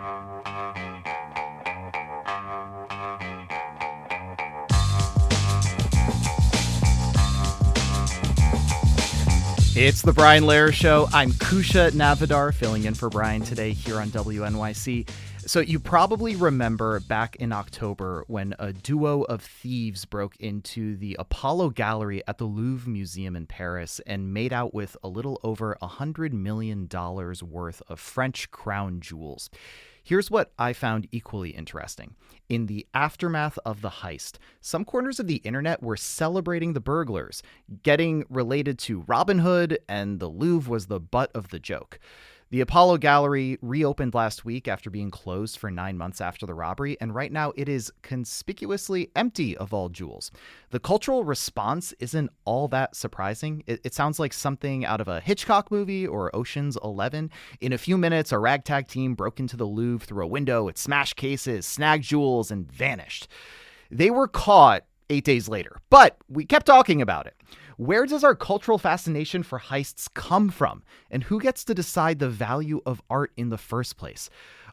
It's the Brian Lehrer Show. I'm Kusha Navidar, filling in for Brian today here on WNYC. So you probably remember back in October when a duo of thieves broke into the Apollo Gallery at the Louvre Museum in Paris and made out with a little over $100 million worth of French crown jewels. Here's what I found equally interesting. In the aftermath of the heist, some corners of the internet were celebrating the burglars, getting related to Robin Hood, and the Louvre was the butt of the joke. The Apollo Gallery reopened last week after being closed for 9 months after the robbery, and right now it is conspicuously empty of all jewels. The cultural response isn't all that surprising. It sounds like something out of a Hitchcock movie or Ocean's 11. In a few minutes, a ragtag team broke into the Louvre through a window, it smashed cases, snagged jewels, and vanished. They were caught 8 days later, but we kept talking about it. Where does our cultural fascination for heists come from? And who gets to decide the value of art in the first place?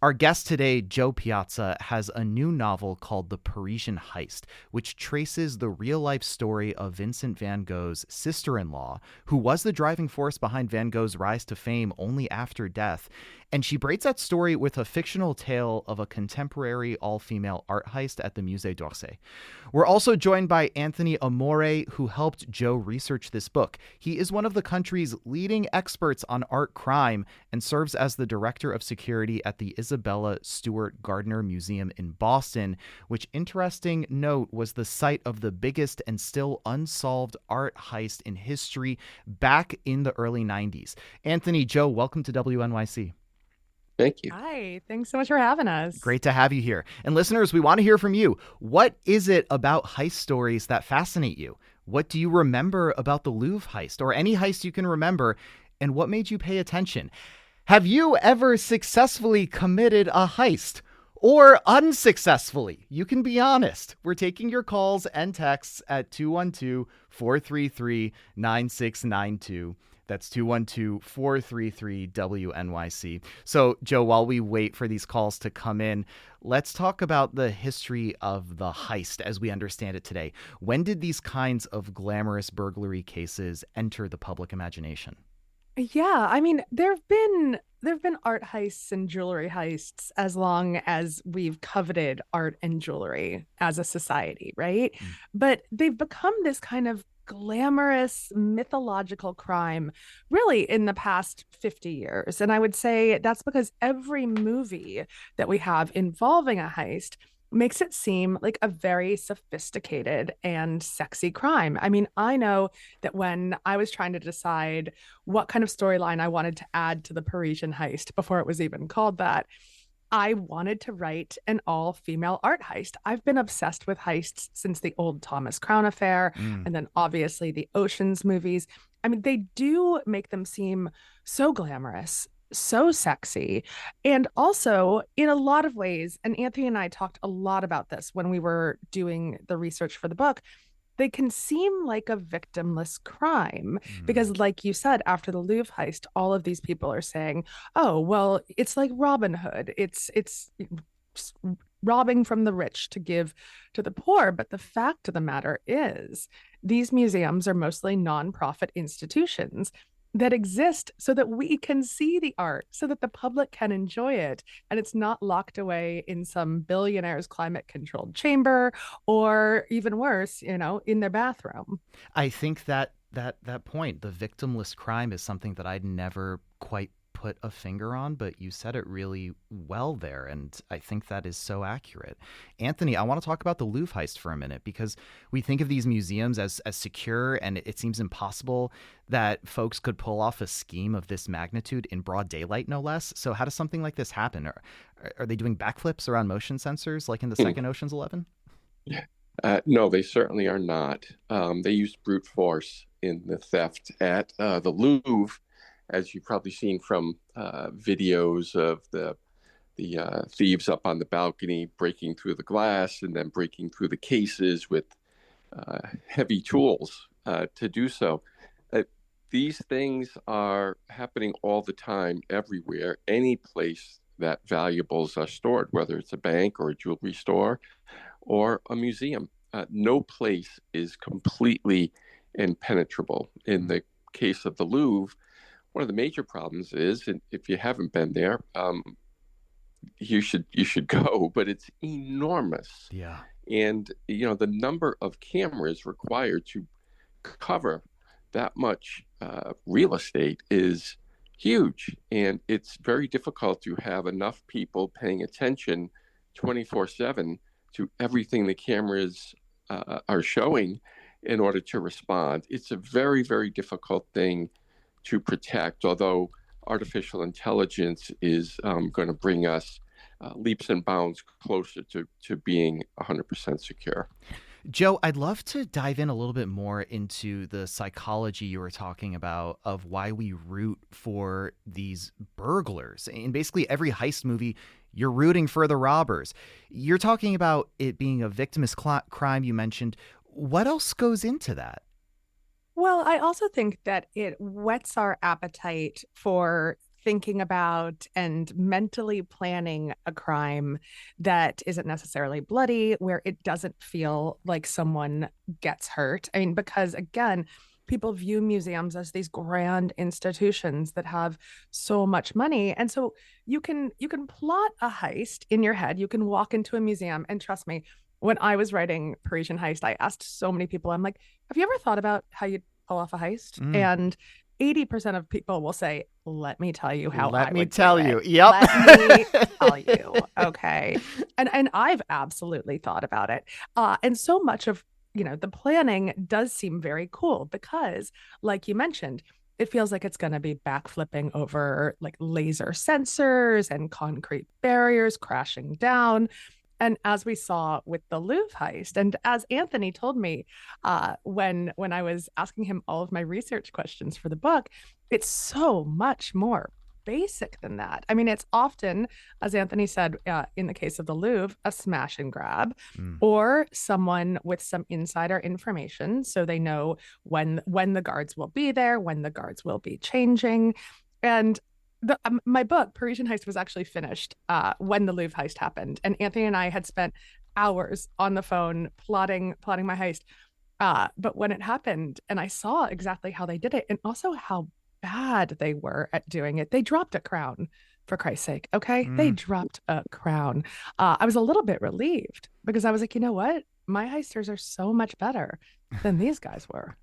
Our guest today, Joe Piazza, has a new novel called The Parisian Heist, which traces the real-life story of Vincent van Gogh's sister-in-law, who was the driving force behind Van Gogh's rise to fame only after death. And she braids that story with a fictional tale of a contemporary all-female art heist at the Musée d'Orsay. We're also joined by Anthony Amore, who helped Joe research this book. He is one of the country's leading experts on art crime and serves as the director of security at the Isabella Stewart Gardner Museum in Boston, which, interesting note, was the site of the biggest and still unsolved art heist in history back in the early 90s. Anthony, Joe, welcome to WNYC. Thank you. Hi, thanks so much for having us. Great to have you here. And listeners, we want to hear from you. What is it about heist stories that fascinate you? What do you remember about the Louvre heist, or any heist you can remember, and what made you pay attention? Have you ever successfully committed a heist? Or unsuccessfully? You can be honest. We're taking your calls and texts at 212-433-9692. That's 212-433-WNYC. So, Joe, while we wait for these calls to come in, let's talk about the history of the heist as we understand it today. When did these kinds of glamorous burglary cases enter the public imagination? Yeah, I mean, there've been art heists and jewelry heists as long as we've coveted art and jewelry as a society, right? But they've become this kind of glamorous mythological crime really in the past 50 years. And I would say that's because every movie that we have involving a heist makes it seem like a very sophisticated and sexy crime. I mean, I know that when I was trying to decide what kind of storyline I wanted to add to the Parisian heist before it was even called that, I wanted to write an all-female art heist. I've been obsessed with heists since the old Thomas Crown affair, and then obviously the Ocean's movies. I mean, they do make them seem so glamorous, so sexy, and also in a lot of ways, and Anthony and I talked a lot about this when we were doing the research for the book, they can seem like a victimless crime because, like you said, after the Louvre heist, all of these people are saying, oh, well, it's like Robin Hood. It's robbing from the rich to give to the poor. But the fact of the matter is these museums are mostly nonprofit institutions that exist so that we can see the art, so that the public can enjoy it, and it's not locked away in some billionaire's climate-controlled chamber, or even worse, in their bathroom. I think that point, the victimless crime, is something that I'd never quite put a finger on, but you said it really well there, and I think that is so accurate. Anthony, I want to talk about the Louvre heist for a minute, because we think of these museums as secure, and it seems impossible that folks could pull off a scheme of this magnitude in broad daylight, no less. So how does something like this happen? Are they doing backflips around motion sensors like in the second Ocean's 11? No, they certainly are not. They used brute force in the theft at the Louvre, as you've probably seen from videos of the thieves up on the balcony breaking through the glass and then breaking through the cases with heavy tools to do so. These things are happening all the time, everywhere. Any place that valuables are stored, whether it's a bank or a jewelry store or a museum. No place is completely impenetrable. In the case of the Louvre, one of the major problems is, and if you haven't been there, you should go, but it's enormous. Yeah. And the number of cameras required to cover that much real estate is huge, and it's very difficult to have enough people paying attention 24/7 to everything the cameras are showing in order to respond. It's a very, very difficult thing to protect, although artificial intelligence is going to bring us leaps and bounds closer to being 100% secure. Joe, I'd love to dive in a little bit more into the psychology you were talking about of why we root for these burglars. In basically every heist movie, you're rooting for the robbers. You're talking about it being a victimless crime, you mentioned. What else goes into that? Well, I also think that it whets our appetite for thinking about and mentally planning a crime that isn't necessarily bloody, where it doesn't feel like someone gets hurt. I mean, because again, people view museums as these grand institutions that have so much money. And so you can plot a heist in your head. You can walk into a museum, and trust me, when I was writing Parisian Heist, I asked so many people, I'm like, have you ever thought about how you'd pull off a heist? And 80% of people will say, let me tell you how Let I me would tell do you. it. Yep. Let me tell you. Okay. And I've absolutely thought about it. And so much of, the planning does seem very cool because, like you mentioned, it feels like it's going to be backflipping over like laser sensors and concrete barriers crashing down. And as we saw with the Louvre heist, and as Anthony told me when I was asking him all of my research questions for the book, it's so much more basic than that. I mean, it's often, as Anthony said, in the case of the Louvre, a smash and grab, or someone with some insider information, so they know when the guards will be there, when the guards will be changing, and my book, Parisian Heist, was actually finished when the Louvre heist happened. And Anthony and I had spent hours on the phone plotting my heist. But when it happened and I saw exactly how they did it and also how bad they were at doing it, they dropped a crown, for Christ's sake. Okay. They dropped a crown. I was a little bit relieved because I was like, you know what? My heisters are so much better than these guys were.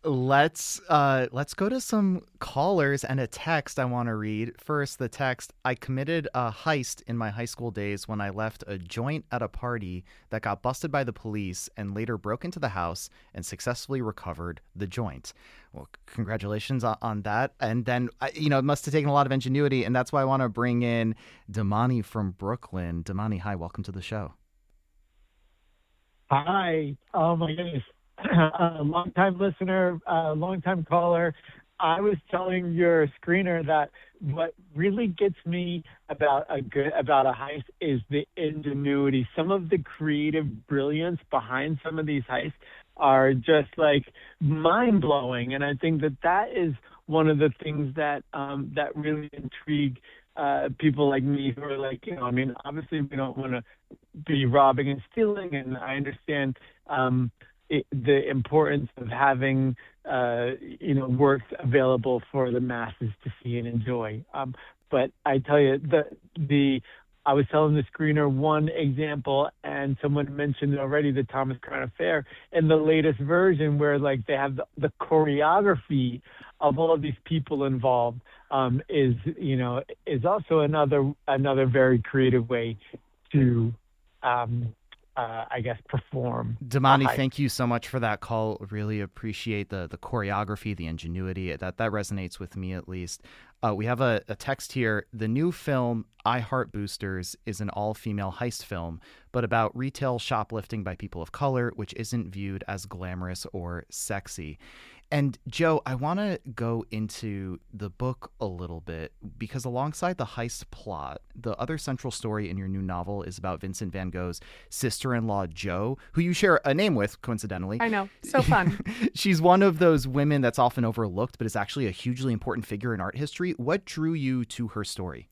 Let's go to some callers and a text I want to read. First, the text: I committed a heist in my high school days when I left a joint at a party that got busted by the police and later broke into the house and successfully recovered the joint. Well, congratulations on that. And then, it must have taken a lot of ingenuity, and that's why I want to bring in Damani from Brooklyn. Damani, hi, welcome to the show. Hi. Oh, my goodness. Long-time listener, long-time caller. I was telling your screener that what really gets me about a heist is the ingenuity. Some of the creative brilliance behind some of these heists are just like mind-blowing, and I think that is one of the things that that really intrigue people like me who are like, obviously we don't want to be robbing and stealing, and I understand the importance of having works available for the masses to see and enjoy. But I tell you, I was telling the screener one example, and someone mentioned already the Thomas Crown Affair, and the latest version where like they have the choreography of all of these people involved is also another very creative way to I guess perform. Damani, thank you so much for that call. Really appreciate the choreography, the ingenuity. That resonates with me at least. We have a text here. The new film, I Heart Boosters, is an all-female heist film, but about retail shoplifting by people of color, which isn't viewed as glamorous or sexy. And Joe, I want to go into the book a little bit because alongside the heist plot, the other central story in your new novel is about Vincent van Gogh's sister-in-law, Jo, who you share a name with, coincidentally. I know. So fun. She's one of those women that's often overlooked, but is actually a hugely important figure in art history. What drew you to her story?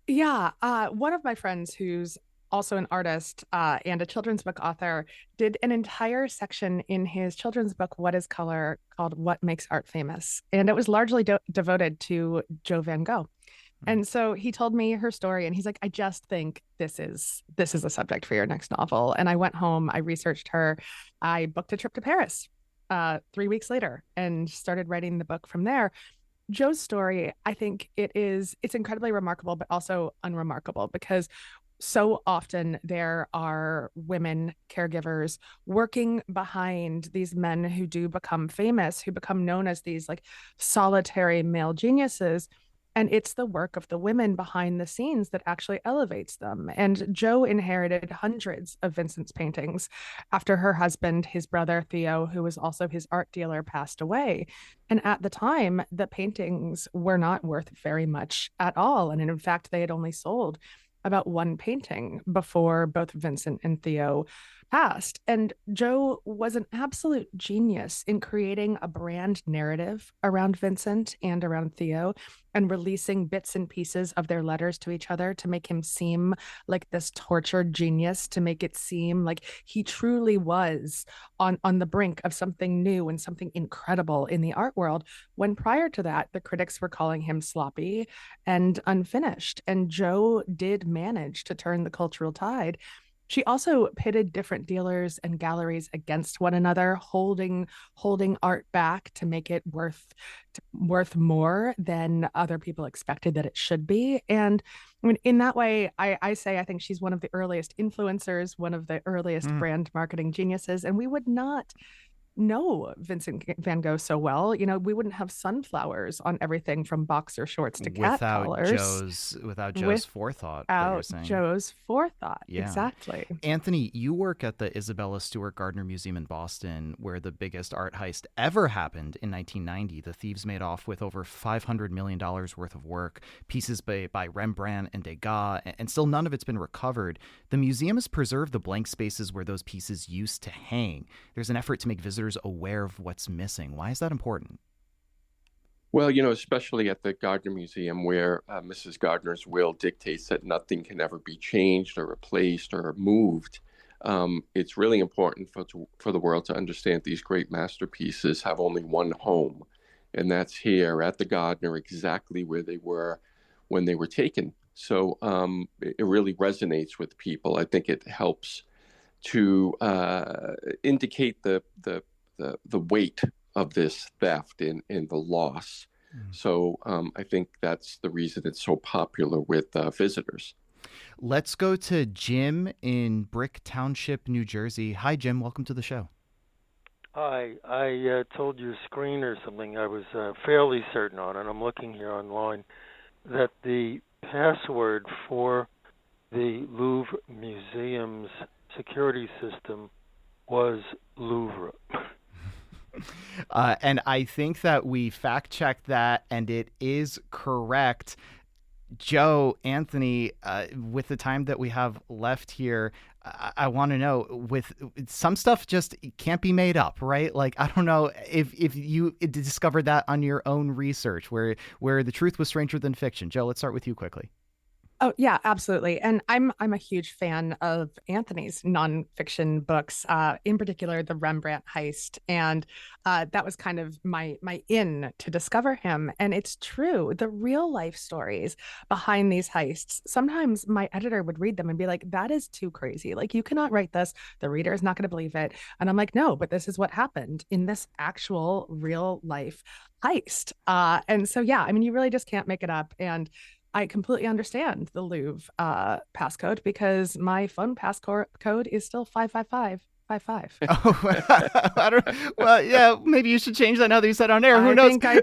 Yeah, one of my friends who's also an artist and a children's book author did an entire section in his children's book, What is Color, called What Makes Art Famous. And it was largely devoted to Joe Van Gogh. And so he told me her story and he's like, I just think this is a subject for your next novel. And I went home, I researched her, I booked a trip to Paris 3 weeks later and started writing the book from there. Joe's story, I think it's incredibly remarkable, but also unremarkable because so often there are women caregivers working behind these men who do become famous, who become known as these like solitary male geniuses. And it's the work of the women behind the scenes that actually elevates them. And Joe inherited hundreds of Vincent's paintings after her husband, his brother Theo, who was also his art dealer, passed away. And at the time, the paintings were not worth very much at all. And in fact, they had only sold about one painting before both Vincent and Theo passed. And Joe was an absolute genius in creating a brand narrative around Vincent and around Theo and releasing bits and pieces of their letters to each other to make him seem like this tortured genius, to make it seem like he truly was on the brink of something new and something incredible in the art world, when prior to that, the critics were calling him sloppy and unfinished. And Joe did manage to turn the cultural tide. She also pitted different dealers and galleries against one another, holding art back to make it worth more than other people expected that it should be. And I mean, in that way, I say I think she's one of the earliest influencers, one of the earliest brand marketing geniuses, and we would not know Vincent van Gogh so well. You know, we wouldn't have sunflowers on everything from boxer shorts to cat collars without Joe's forethought. Without Joe's forethought. Yeah. Exactly. Anthony, you work at the Isabella Stewart Gardner Museum in Boston, where the biggest art heist ever happened in 1990. The thieves made off with over $500 million worth of work, pieces by Rembrandt and Degas, and still none of it's been recovered. The museum has preserved the blank spaces where those pieces used to hang. There's an effort to make visitors aware of what's missing. Why is that important? Well, you know, especially at the Gardner Museum, where Mrs. Gardner's will dictates that nothing can ever be changed or replaced or moved. It's really important for the world to understand these great masterpieces have only one home, and that's here at the Gardner, exactly where they were when they were taken. So it really resonates with people. I think it helps to indicate the weight of this theft and the loss. So I think that's the reason it's so popular with visitors. Let's go to Jim in Brick Township, New Jersey. Hi, Jim. Welcome to the show. Hi. I told your screener something I was fairly certain on, and I'm looking here online, that the password for the Louvre Museum's security system was Louvre. And I think that we fact-checked that, and it is correct. Joe, Anthony, with the time that we have left here, I want to know, with some stuff just can't be made up, right? Like, I don't know if you discovered that on your own research, where the truth was stranger than fiction. Joe, let's start with you quickly. Oh yeah, absolutely. And I'm a huge fan of Anthony's nonfiction books, in particular the Rembrandt Heist, and that was kind of my in to discover him. And it's true, the real life stories behind these heists. Sometimes my editor would read them and be like, "That is too crazy. Like, you cannot write this. The reader is not going to believe it." And I'm like, "No, but this is what happened in this actual real life heist." And so yeah, I mean, you really just can't make it up. And I completely understand the Louvre passcode, because my phone passcode is still 55555. Oh, I don't. Well, yeah, maybe you should change that now that you said on air. Who knows? My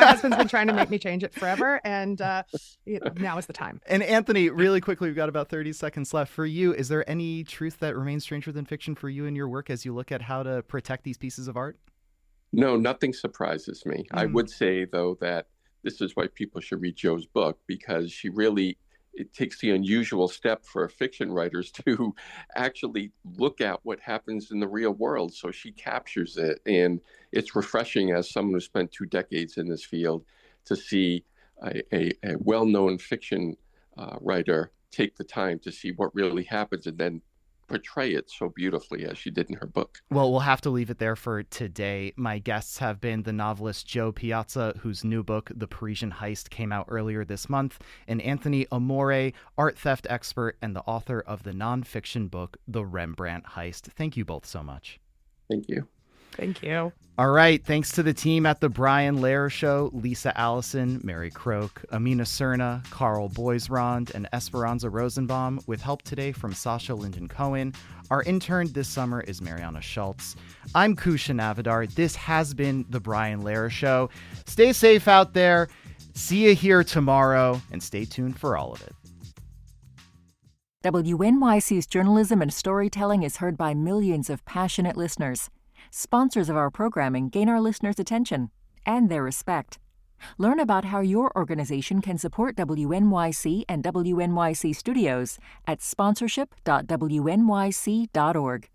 husband's been trying to make me change it forever, and now is the time. And Anthony, really quickly, we've got about 30 seconds left. For you, is there any truth that remains stranger than fiction for you in your work as you look at how to protect these pieces of art? No, nothing surprises me. I would say, though, that this is why people should read Joe's book, because it takes the unusual step for fiction writers to actually look at what happens in the real world. So she captures it. And it's refreshing, as someone who spent 2 decades in this field, to see a well-known fiction writer take the time to see what really happens and then portray it so beautifully as she did in her book. Well, we'll have to leave it there for today. My guests have been the novelist Joe Piazza, whose new book, The Parisian Heist, came out earlier this month, and Anthony Amore, art theft expert and the author of the nonfiction book, The Rembrandt Heist. Thank you both so much. Thank you. Thank you. All right. Thanks to the team at The Brian Lehrer Show, Lisa Allison, Mary Croak, Amina Cerna, Carl Boisrond, and Esperanza Rosenbaum, with help today from Sasha Linden-Cohen. Our intern this summer is Mariana Schultz. I'm Kusha Navidar. This has been The Brian Lehrer Show. Stay safe out there. See you here tomorrow, and stay tuned for all of it. WNYC's journalism and storytelling is heard by millions of passionate listeners. Sponsors of our programming gain our listeners' attention and their respect. Learn about how your organization can support WNYC and WNYC Studios at sponsorship.wnyc.org.